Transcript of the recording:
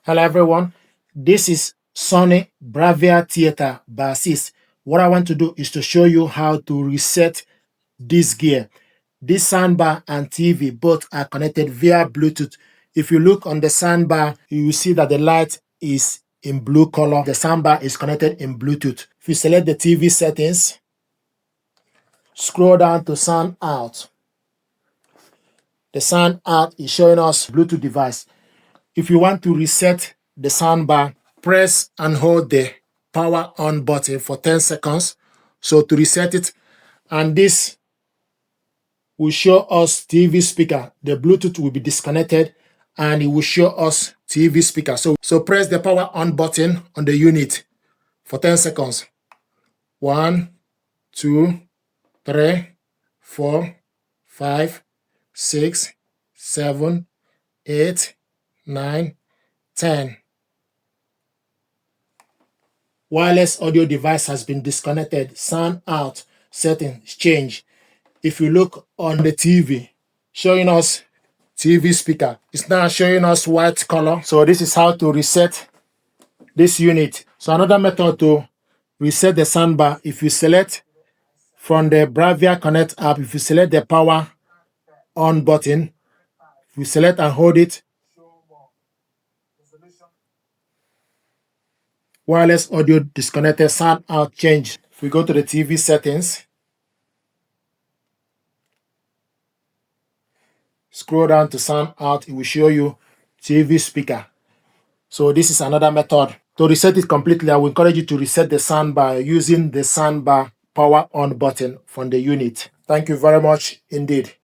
Hello everyone, this is Sony Bravia Theatre Bar. What I want to do is to show you how to reset this gear. This soundbar and TV both are connected via Bluetooth. If you look on the soundbar, you will see that the light is in blue color. The soundbar is connected in Bluetooth. If you select the TV settings, scroll down to sound out. The sound out is showing us Bluetooth device. If you want to reset the soundbar, press and hold the power on button for 10 seconds. So to reset it, and this will show us TV speaker. The Bluetooth will be disconnected and it will show us TV speaker. So press the power on button on the unit for 10 seconds. 1, 2, 3, 4, 5, 6, 7, 8, 9, 10. Wireless audio device has been disconnected. Sound out. Settings change. If you look on the TV, showing us TV speaker. It's now showing us white color. So this is how to reset this unit. So another method to reset the soundbar, if you select from the Bravia Connect app, if you select the power on button, if you select and hold it, wireless audio disconnected, sound out change. If we go to the TV settings, scroll down to sound out, it will show you TV speaker. So this is another method. To reset it completely, I will encourage you to reset the soundbar using the soundbar power on button from the unit. Thank you very much indeed.